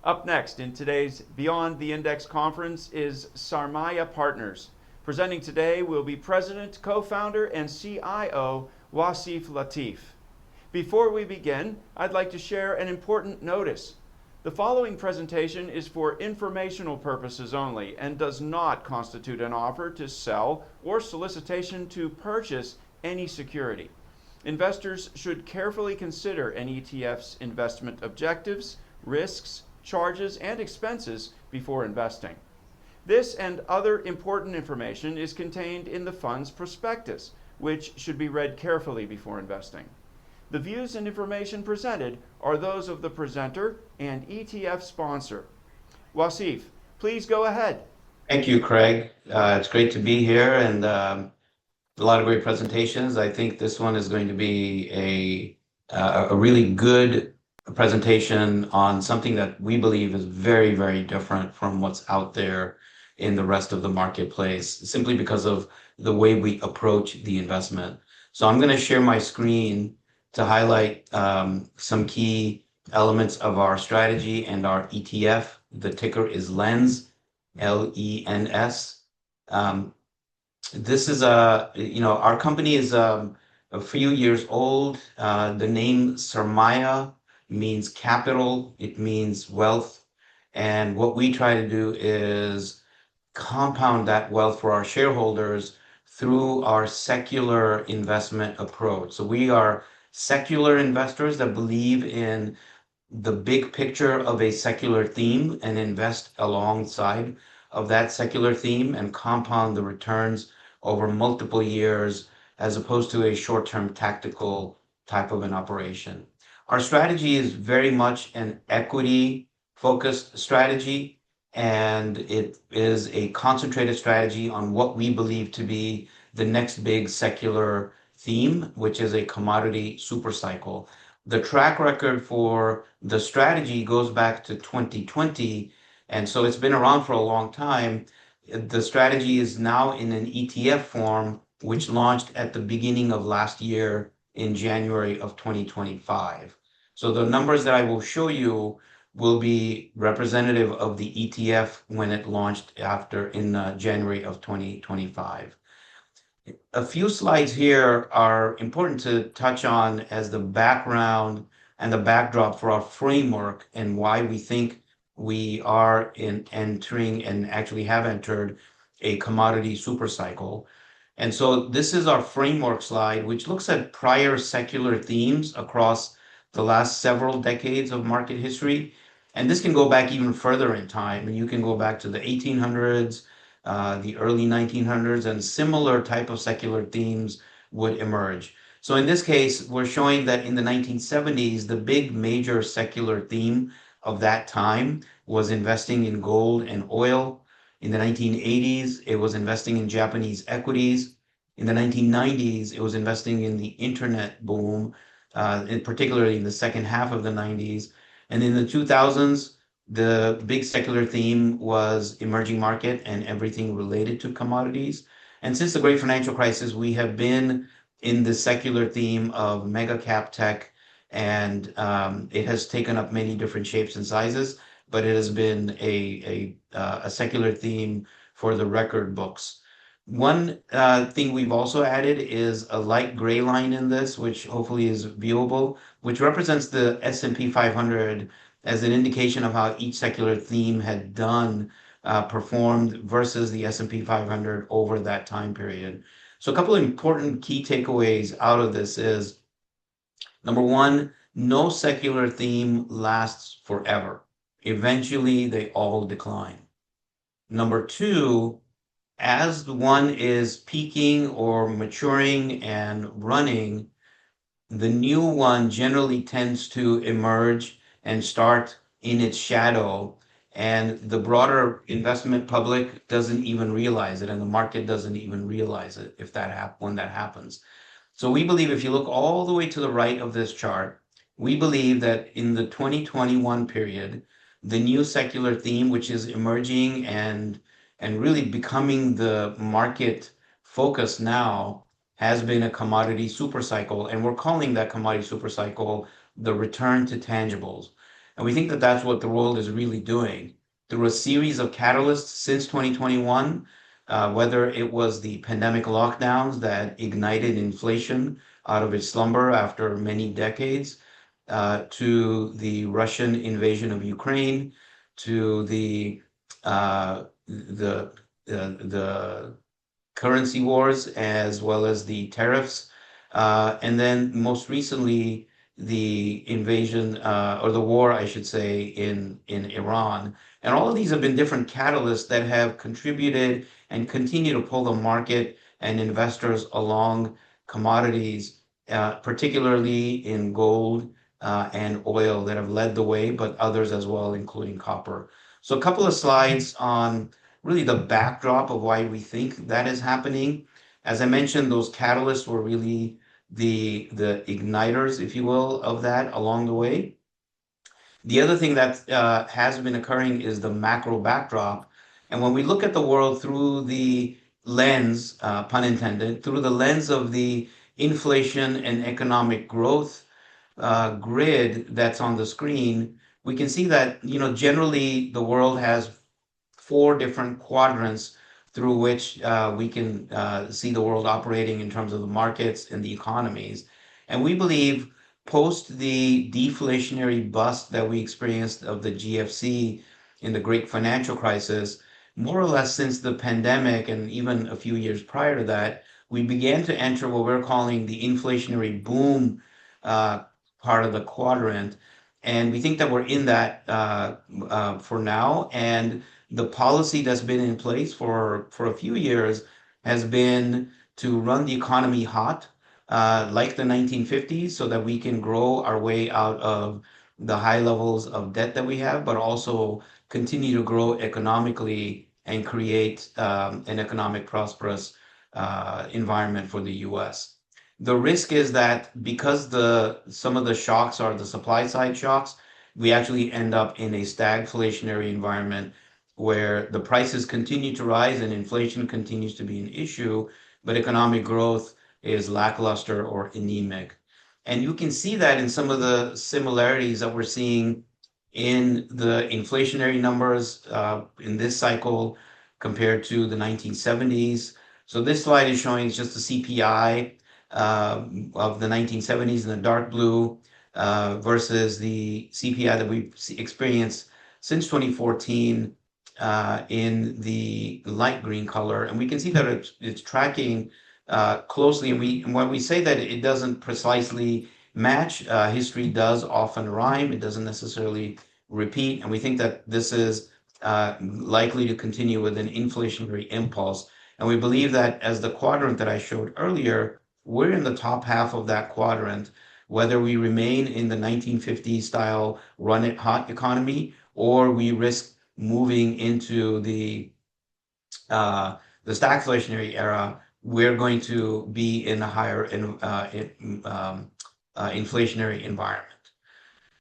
Up next in today's Beyond the Index conference is Sarmaya Partners. Presenting today will be President, Co-founder, and CIO Wasif Latif. Before we begin, I'd like to share an important notice. The following presentation is for informational purposes only and does not constitute an offer to sell or solicitation to purchase any security. Investors should carefully consider an ETF's investment objectives, risks, charges, and expenses before investing. This and other important information is contained in the fund's prospectus, which should be read carefully before investing. The views and information presented are those of the presenter and ETF sponsor. Wasif, please go ahead. Thank you, Craig. It's great to be here and a lot of great presentations. I think this one is going to be a really good presentation on something that we believe is very, very different from what's out there in the rest of the marketplace, simply because of the way we approach the investment. So I'm going to share my screen to highlight some key elements of our strategy and our ETF. The ticker is LENS, LENS. This is our company is a few years old. The name Sarmaya means capital, it means wealth. And what we try to do is compound that wealth for our shareholders through our secular investment approach. So we are secular investors that believe in the big picture of a secular theme and invest alongside of that secular theme and compound the returns over multiple years as opposed to a short-term tactical type of an operation. Our strategy is very much an equity-focused strategy, and it is a concentrated strategy on what we believe to be the next big secular theme, which is a commodity supercycle. The track record for the strategy goes back to 2020, and so it's been around for a long time. The strategy is now in an ETF form, which launched at the beginning of last year in January of 2025. So the numbers that I will show you will be representative of the ETF when it launched in January of 2025. A few slides here are important to touch on as the background and the backdrop for our framework and why we think we are entering and actually have entered a commodity supercycle. And so this is our framework slide, which looks at prior secular themes across the last several decades of market history. And this can go back even further in time. And you can go back to the 1800s, the early 1900s, and similar type of secular themes would emerge. So in this case, we're showing that in the 1970s, the big major secular theme of that time was investing in gold and oil. In the 1980s, it was investing in Japanese equities. In the 1990s, it was investing in the internet boom, particularly in the second half of the 90s. And in the 2000s, the big secular theme was emerging market and everything related to commodities. And since the great financial crisis, we have been in the secular theme of mega cap tech, and it has taken up many different shapes and sizes, but it has been a secular theme for the record books. One thing we've also added is a light gray line in this, which hopefully is viewable, which represents the S&P 500 as an indication of how each secular theme had performed versus the S&P 500 over that time period. So a couple of important key takeaways out of this is, number one, no secular theme lasts forever. Eventually, they all decline. Number two, as one is peaking or maturing and running, the new one generally tends to emerge and start in its shadow, and the broader investment public doesn't even realize it, and the market doesn't even realize it when that happens. So we believe, if you look all the way to the right of this chart, we believe that in the 2021 period, the new secular theme, which is emerging and really becoming the market focus now, has been a commodity supercycle, and we're calling that commodity supercycle the return to tangibles. And we think that that's what the world is really doing. Through a series of catalysts since 2021, whether it was the pandemic lockdowns that ignited inflation out of its slumber after many decades, to the Russian invasion of Ukraine, to the currency wars as well as the tariffs, and then most recently the invasion or the war, I should say, in Iran. And all of these have been different catalysts that have contributed and continue to pull the market and investors along commodities, particularly in gold and oil that have led the way, but others as well, including copper. So a couple of slides on really the backdrop of why we think that is happening. As I mentioned, those catalysts were really the igniters, if you will, of that along the way. The other thing that has been occurring is the macro backdrop. And when we look at the world through the lens, pun intended, through the lens of the inflation and economic growth grid that's on the screen, we can see that, generally the world has four different quadrants through which we can see the world operating in terms of the markets and the economies. And we believe post the deflationary bust that we experienced of the GFC in the great financial crisis, more or less since the pandemic and even a few years prior to that, we began to enter what we're calling the inflationary boom part of the quadrant. And we think that we're in that for now. And the policy that's been in place for a few years has been to run the economy hot, like the 1950s, so that we can grow our way out of the high levels of debt that we have, but also continue to grow economically and create an economic prosperous environment for the US. The risk is that because some of the shocks are the supply side shocks, we actually end up in a stagflationary environment where the prices continue to rise and inflation continues to be an issue, but economic growth is lackluster or anemic. And you can see that in some of the similarities that we're seeing in the inflationary numbers in this cycle compared to the 1970s. So this slide is showing just the CPI of the 1970s in the dark blue versus the CPI that we've experienced since 2014 in the light green color, and we can see that it's tracking closely. And when we say that it doesn't precisely match, history does often rhyme. It doesn't necessarily repeat, and we think that this is likely to continue with an inflationary impulse. And we believe that as the quadrant that I showed earlier, we're in the top half of that quadrant, whether we remain in the 1950s style run it hot economy or we risk moving into the stagflationary era. We're going to be in a higher inflationary environment.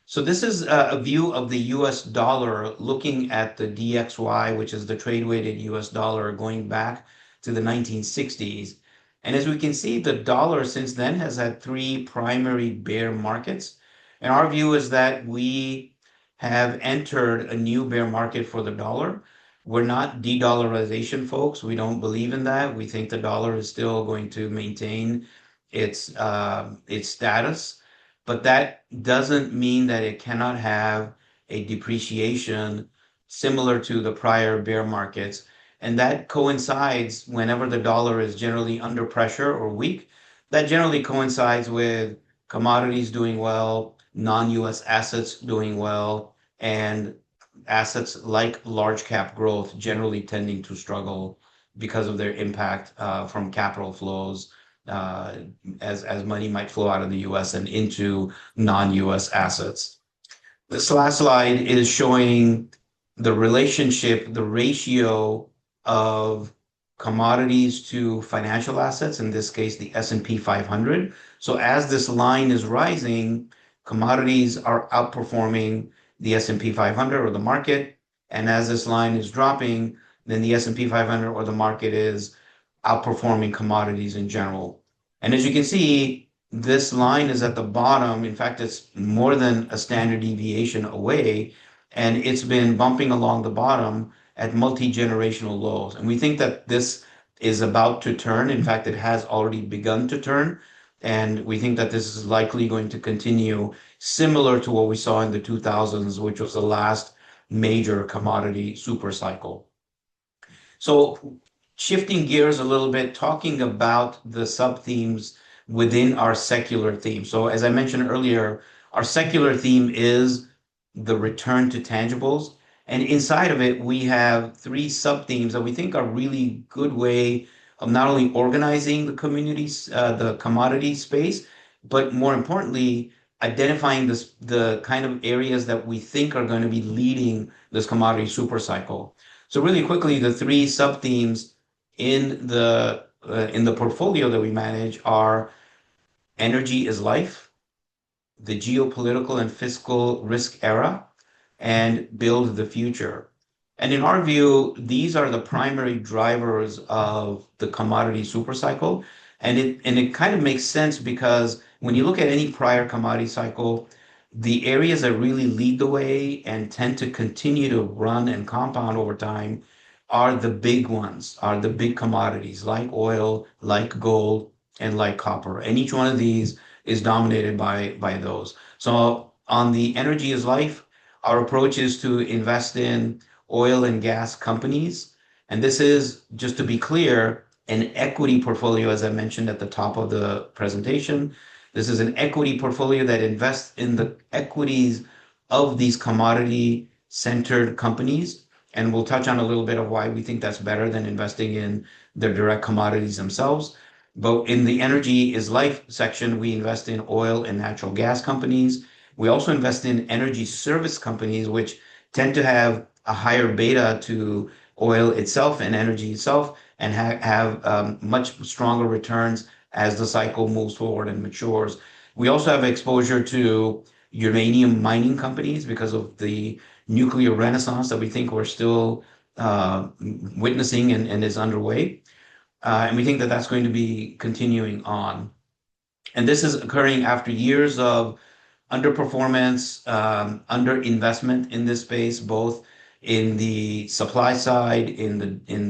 So this is a view of the US dollar looking at the DXY, which is the trade-weighted US dollar going back to the 1960s. And as we can see, the dollar since then has had three primary bear markets. And our view is that we have entered a new bear market for the dollar. We're not de-dollarization folks. We don't believe in that. We think the dollar is still going to maintain its status, but that doesn't mean that it cannot have a depreciation similar to the prior bear markets. And that coincides whenever the dollar is generally under pressure or weak. That generally coincides with commodities doing well, non-US assets doing well, and assets like large cap growth generally tending to struggle because of their impact from capital flows as money might flow out of the US and into non-US assets. This last slide is showing the relationship, the ratio of commodities to financial assets, in this case, the S&P 500. So as this line is rising, commodities are outperforming the S&P 500 or the market. And as this line is dropping, then the S&P 500 or the market is outperforming commodities in general. And as you can see, this line is at the bottom. In fact, it's more than a standard deviation away, and it's been bumping along the bottom at multi-generational lows. And we think that this is about to turn. In fact, it has already begun to turn. And we think that this is likely going to continue similar to what we saw in the 2000s, which was the last major commodity super cycle. So shifting gears a little bit, talking about the sub-themes within our secular theme. So as I mentioned earlier, our secular theme is the return to tangibles. And inside of it, we have three sub-themes that we think are really good way of not only organizing the communities, the commodity space, but more importantly, identifying the kind of areas that we think are going to be leading this commodity super cycle. So really quickly, the three sub-themes in the portfolio that we manage are energy is life, the geopolitical and fiscal risk era, and build the future. And in our view, these are the primary drivers of the commodity super cycle. And it kind of makes sense because when you look at any prior commodity cycle, the areas that really lead the way and tend to continue to run and compound over time are the big ones, are the big commodities like oil, like gold, and like copper. And each one of these is dominated by those. So on the energy is life, our approach is to invest in oil and gas companies. And this is, just to be clear, an equity portfolio, as I mentioned at the top of the presentation. This is an equity portfolio that invests in the equities of these commodity-centered companies. And we'll touch on a little bit of why we think that's better than investing in the direct commodities themselves. But in the energy is life section, we invest in oil and natural gas companies. We also invest in energy service companies, which tend to have a higher beta to oil itself and energy itself, and have much stronger returns as the cycle moves forward and matures. We also have exposure to uranium mining companies because of the nuclear renaissance that we think we're still witnessing and is underway. And we think that that's going to be continuing on. And this is occurring after years of underperformance, underinvestment in this space, both in the supply side, in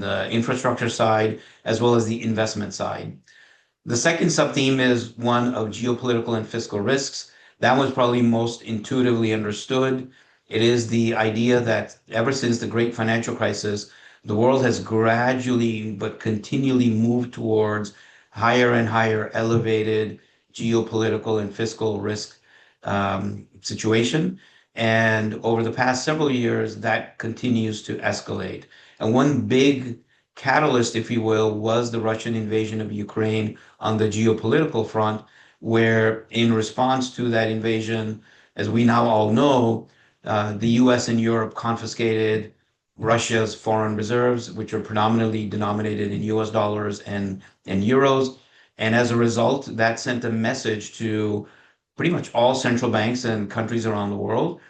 the infrastructure side, as well as the investment side. The second sub-theme is one of geopolitical and fiscal risks. That was probably most intuitively understood. It is the idea that ever since the great financial crisis, the world has gradually but continually moved towards higher and higher elevated geopolitical and fiscal risk situation. And over the past several years, that continues to escalate. And one big catalyst, if you will, was the Russian invasion of Ukraine on the geopolitical front, where in response to that invasion, as we now all know, the US and Europe confiscated Russia's foreign reserves, which are predominantly denominated in US dollars and euros. And as a result, that sent a message to pretty much all central banks and countries around the world,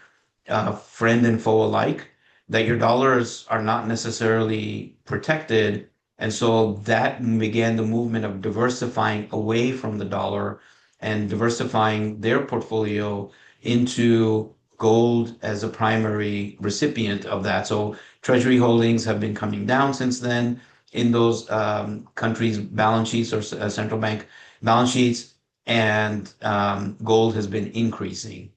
friend and foe alike, that your dollars are not necessarily protected. And so that began the movement of diversifying away from the dollar and diversifying their portfolio into gold as a primary recipient of that. So treasury holdings have been coming down since then in those countries' balance sheets or central bank balance sheets, and gold has been increasing.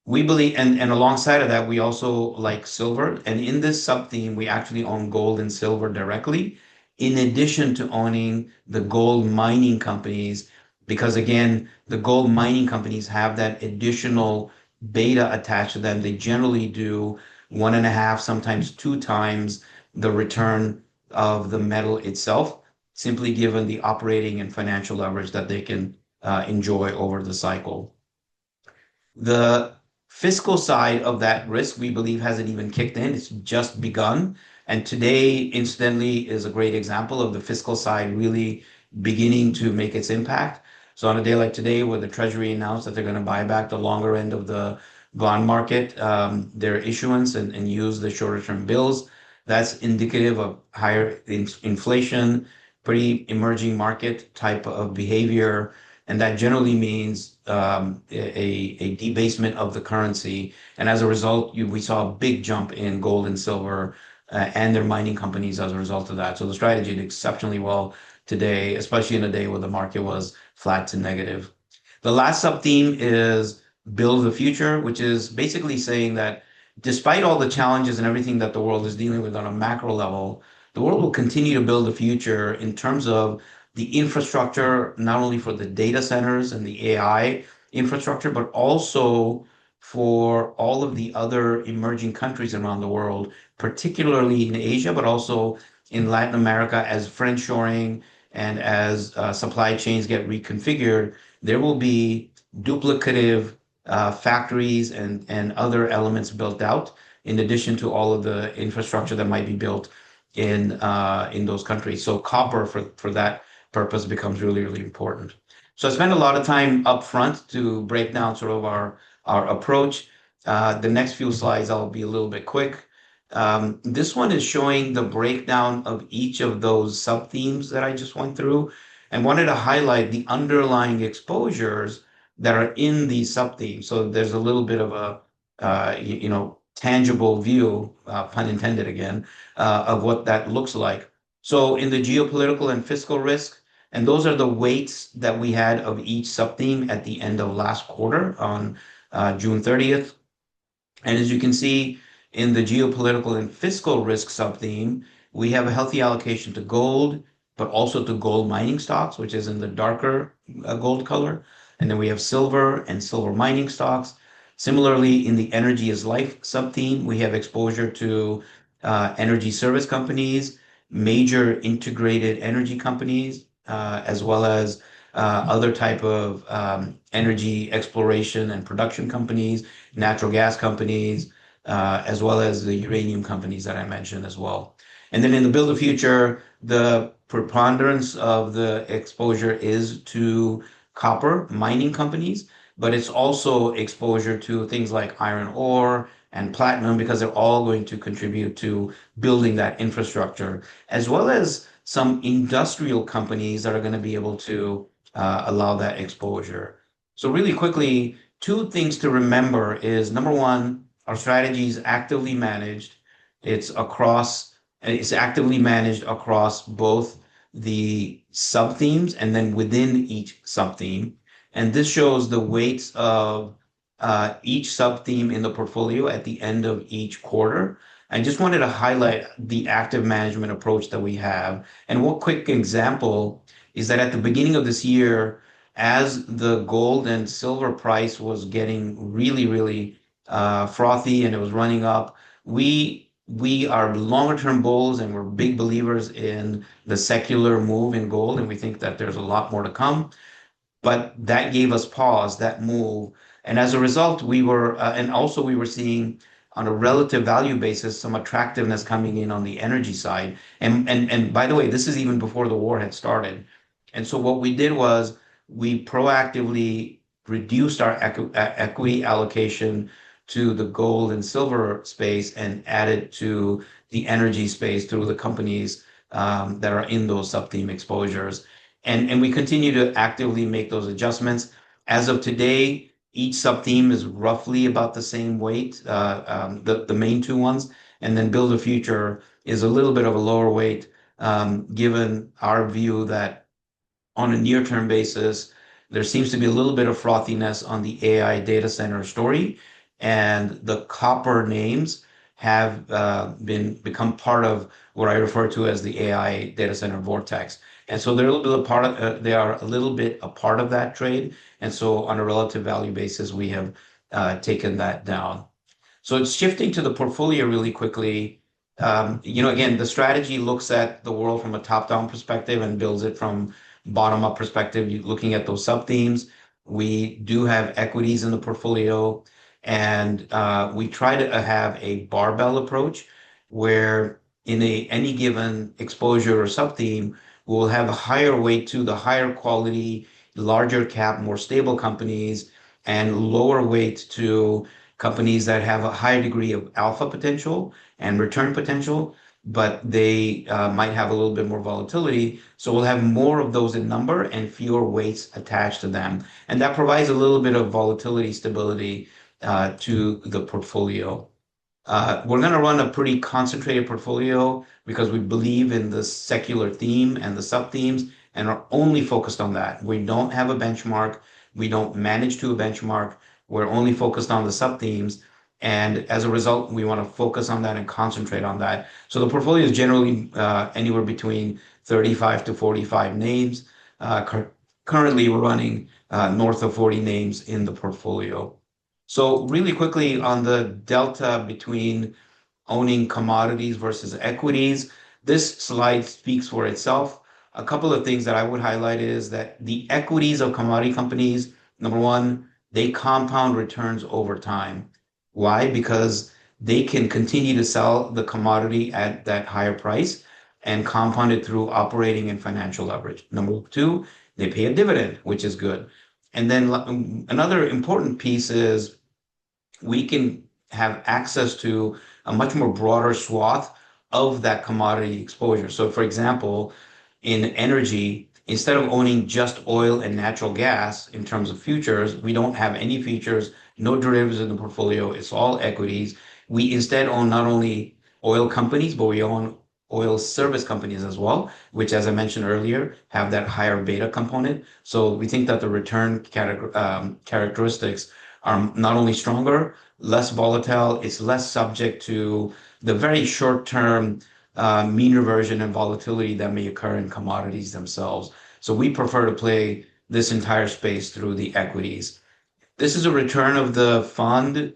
We believe, and alongside of that, we also like silver. And in this sub-theme, we actually own gold and silver directly, in addition to owning the gold mining companies, because again, the gold mining companies have that additional beta attached to them. They generally do 1.5, sometimes 2 times the return of the metal itself, simply given the operating and financial leverage that they can enjoy over the cycle. The fiscal side of that risk, we believe, hasn't even kicked in. It's just begun. And today, incidentally, is a great example of the fiscal side really beginning to make its impact. So on a day like today, where the Treasury announced that they're going to buy back the longer end of the bond market, their issuance, and use the shorter term bills, that's indicative of higher inflation, pretty emerging market type of behavior. and that generally means a debasement of the currency. And as a result, we saw a big jump in gold and silver and their mining companies as a result of that. So the strategy did exceptionally well today, especially in a day where the market was flat to negative. The last sub theme is build the future, which is basically saying that despite all the challenges and everything that the world is dealing with on a macro level, the world will continue to build the future in terms of the infrastructure, not only for the data centers and the AI infrastructure, but also for all of the other emerging countries around the world, particularly in Asia, but also in Latin America, as friendshoring and as supply chains get reconfigured, there will be duplicative factories and other elements built out, in addition to all of the infrastructure that might be built in those countries. So copper for that purpose becomes really, really important. So I spent a lot of time up front to break down sort of our approach. The next few slides, I'll be a little bit quick. This one is showing the breakdown of each of those sub-themes that I just went through, and wanted to highlight the underlying exposures that are in these sub-themes. So there's a little bit of a, tangible view, pun intended again, of what that looks like. So in the geopolitical and fiscal risk, and those are the weights that we had of each sub-theme at the end of last quarter on June 30th. And as you can see, in the geopolitical and fiscal risk sub-theme, we have a healthy allocation to gold, but also to gold mining stocks, which is in the darker gold color. And then we have silver and silver mining stocks. Similarly, in the energy is life sub-theme, we have exposure to energy service companies, major integrated energy companies, as well as other type of energy exploration and production companies, natural gas companies, as well as the uranium companies that I mentioned as well. And then in the build of future, the preponderance of the exposure is to copper mining companies, but it's also exposure to things like iron ore and platinum, because they're all going to contribute to building that infrastructure, as well as some industrial companies that are going to be able to allow that exposure. So really quickly, two things to remember is, number one, our strategy is actively managed. It's actively managed across both the sub-themes and then within each sub-theme. And this shows the weights of each sub-theme in the portfolio at the end of each quarter. I just wanted to highlight the active management approach that we have. And one quick example is that at the beginning of this year, as the gold and silver price was getting really, really frothy and it was running up, we are longer term bulls and we're big believers in the secular move in gold, and we think that there's a lot more to come. But that gave us pause, that move. And as a result, we were seeing on a relative value basis some attractiveness coming in on the energy side. And by the way, this is even before the war had started. And so what we did was we proactively reduced our equity allocation to the gold and silver space and added to the energy space through the companies that are in those sub-theme exposures. And we continue to actively make those adjustments. As of today, each sub-theme is roughly about the same weight, the main two ones. And then Build a Future is a little bit of a lower weight, given our view that on a near-term basis, there seems to be a little bit of frothiness on the AI data center story. And the copper names have become part of what I refer to as the AI data center vortex. And so they're a little bit they are a little bit a part of that trade. And so on a relative value basis, we have taken that down. So it's shifting to the portfolio really quickly. Again, the strategy looks at the world from a top-down perspective and builds it from bottom-up perspective, looking at those sub-themes. We do have equities in the portfolio, and we try to have a barbell approach where in any given exposure or sub-theme, we'll have a higher weight to the higher quality, larger cap, more stable companies, and lower weight to companies that have a higher degree of alpha potential and return potential, but they might have a little bit more volatility. So we'll have more of those in number and fewer weights attached to them. And that provides a little bit of volatility stability to the portfolio. We're going to run a pretty concentrated portfolio because we believe in the secular theme and the sub-themes and are only focused on that. We don't have a benchmark. We don't manage to a benchmark. We're only focused on the sub-themes. And as a result, we want to focus on that and concentrate on that. So the portfolio is generally anywhere between 35 to 45 names. Currently, we're running north of 40 names in the portfolio. So really quickly on the delta between owning commodities versus equities, this slide speaks for itself. A couple of things that I would highlight is that the equities of commodity companies, number one, they compound returns over time. Why? Because they can continue to sell the commodity at that higher price and compound it through operating and financial leverage. Number two, they pay a dividend, which is good. And then another important piece is we can have access to a much more broader swath of that commodity exposure. So, for example, in energy, instead of owning just oil and natural gas in terms of futures, we don't have any futures, no derivatives in the portfolio. It's all equities. We instead own not only oil companies, but we own oil service companies as well, which, as I mentioned earlier, have that higher beta component. So we think that the return characteristics are not only stronger, less volatile, it's less subject to the very short-term mean reversion and volatility that may occur in commodities themselves. So we prefer to play this entire space through the equities. This is a return of the fund.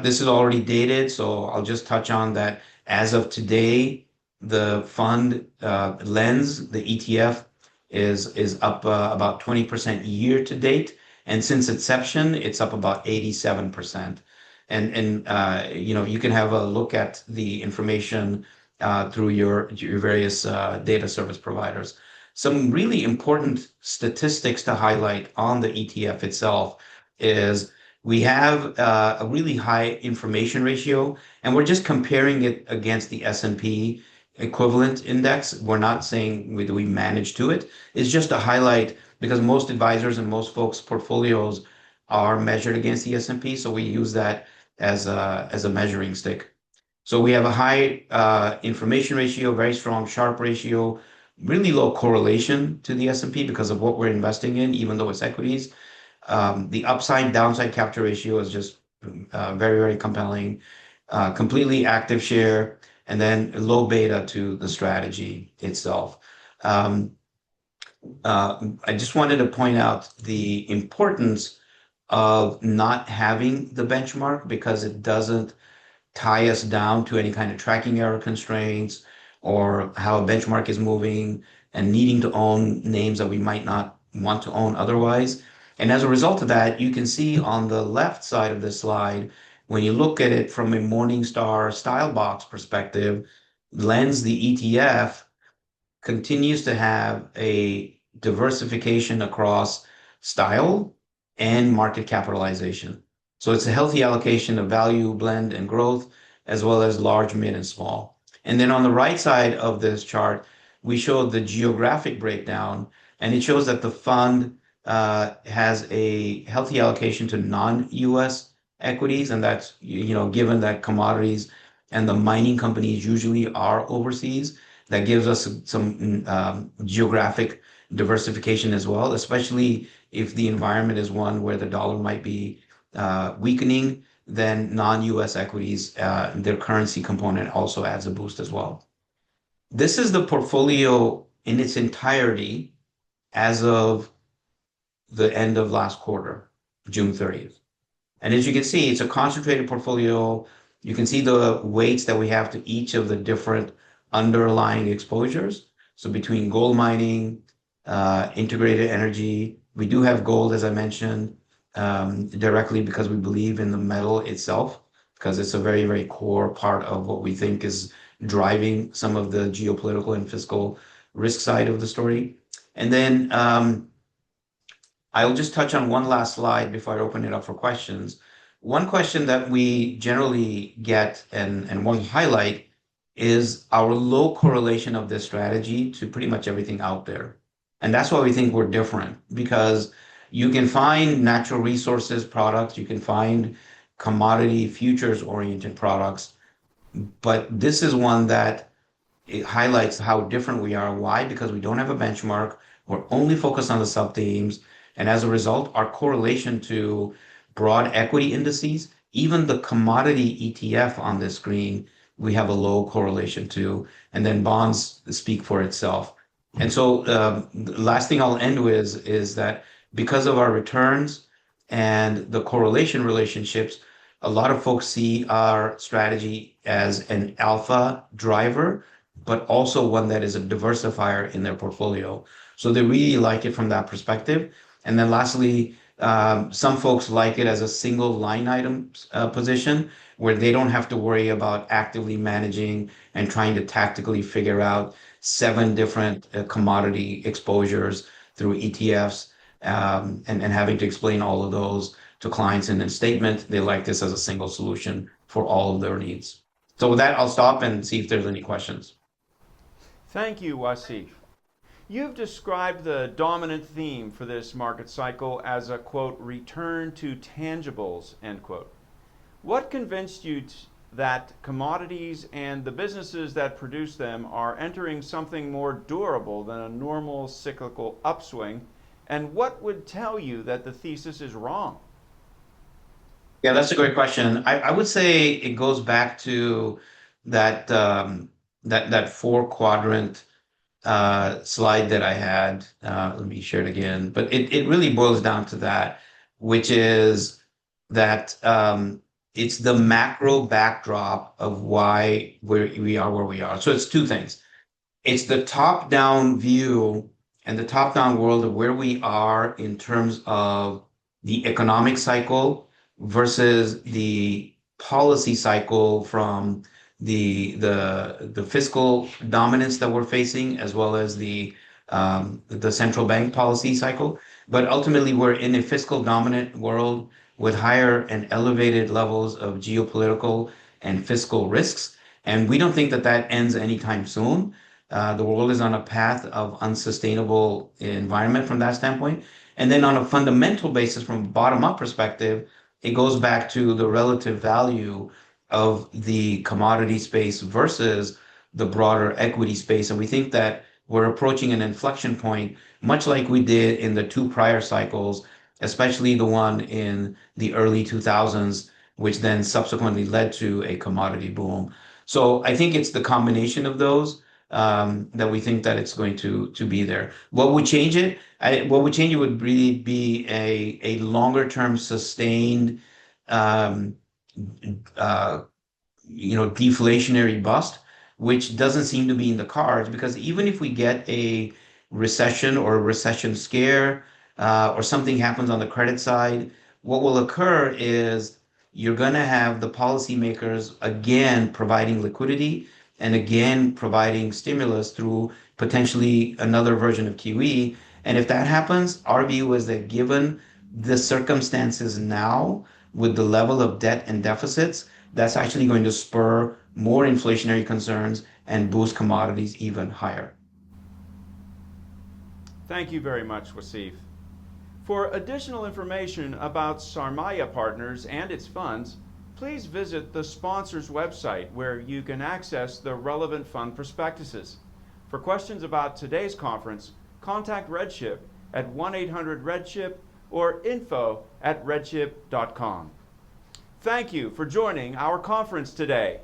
This is already dated, so I'll just touch on that. As of today, the fund lens, the ETF, is up about 20% year to date. And since inception, it's up about 87%. And you can have a look at the information through your various data service providers. Some really important statistics to highlight on the ETF itself is we have a really high information ratio, and we're just comparing it against the S&P equivalent index. We're not saying we manage to it. It's just a highlight because most advisors and most folks' portfolios are measured against the S&P, so we use that as a measuring stick. So we have a high information ratio, very strong Sharpe ratio, really low correlation to the S&P because of what we're investing in, even though it's equities. The upside downside capture ratio is just very, very compelling. Completely active share, and then low beta to the strategy itself. I just wanted to point out the importance of not having the benchmark because it doesn't tie us down to any kind of tracking error constraints or how a benchmark is moving and needing to own names that we might not want to own otherwise. And as a result of that, you can see on the left side of this slide, when you look at it from a Morningstar style box perspective, Lens, the ETF, continues to have a diversification across style and market capitalization. So it's a healthy allocation of value, blend, and growth, as well as large, mid, and small. And then on the right side of this chart, we show the geographic breakdown, and it shows that the fund has a healthy allocation to non-US equities, and that's given that commodities and the mining companies usually are overseas, that gives us some geographic diversification as well, especially if the environment is one where the dollar might be weakening, then non-US equities, their currency component also adds a boost as well. This is the portfolio in its entirety as of the end of last quarter, June 30th. And as you can see, it's a concentrated portfolio. You can see the weights that we have to each of the different underlying exposures. So between gold mining, integrated energy, we do have gold, as I mentioned, directly because we believe in the metal itself, because it's a very, very core part of what we think is driving some of the geopolitical and fiscal risk side of the story. And then I'll just touch on one last slide before I open it up for questions. One question that we generally get and want to highlight is our low correlation of this strategy to pretty much everything out there. And that's why we think we're different, because you can find natural resources products, you can find commodity futures oriented products, but this is one that it highlights how different we are. Why? Because we don't have a benchmark. We're only focused on the sub themes. And as a result, our correlation to broad equity indices, even the commodity ETF on this screen, we have a low correlation to. And then bonds speak for itself. And so the last thing I'll end with is that because of our returns and the correlation relationships, a lot of folks see our strategy as an alpha driver, but also one that is a diversifier in their portfolio. So they really like it from that perspective. And then lastly, some folks like it as a single line item position where they don't have to worry about actively managing and trying to tactically figure out seven different commodity exposures through ETFs, and having to explain all of those to clients in a statement. They like this as a single solution for all of their needs. So with that, I'll stop and see if there's any questions. Thank you, Wasif. You've described the dominant theme for this market cycle as a, quote, return to tangibles, end quote. What convinced you that commodities and the businesses that produce them are entering something more durable than a normal cyclical upswing? And what would tell you that the thesis is wrong? Yeah, that's a great question. I would say it goes back to that that four quadrant slide that I had. Let me share it again. But it really boils down to that, which is that it's the macro backdrop of why we are where we are. So it's two things. It's the top-down view and the top-down world of where we are in terms of the economic cycle versus the policy cycle from the fiscal dominance that we're facing, as well as the central bank policy cycle. But ultimately, we're in a fiscal dominant world with higher and elevated levels of geopolitical and fiscal risks. And we don't think that that ends anytime soon. The world is on a path of unsustainable environment from that standpoint. And then on a fundamental basis, from a bottom-up perspective, it goes back to the relative value of the commodity space versus the broader equity space. And we think that we're approaching an inflection point, much like we did in the two prior cycles, especially the one in the early 2000s, which then subsequently led to a commodity boom. So I think it's the combination of those that we think that it's going to be there. What would change it? What would change it would really be a longer term sustained deflationary bust, which doesn't seem to be in the cards, because even if we get a recession or a recession scare, or something happens on the credit side, what will occur is you're going to have the policymakers again providing liquidity and again providing stimulus through potentially another version of QE. And if that happens, our view is that given the circumstances now with the level of debt and deficits, that's actually going to spur more inflationary concerns and boost commodities even higher. Thank you very much, Wasif. For additional information about Sarmaya Partners and its funds, please visit the sponsor's website where you can access the relevant fund prospectuses. For questions about today's conference, contact Redship at 1-800-REDSHIP or info@redship.com. Thank you for joining our conference today.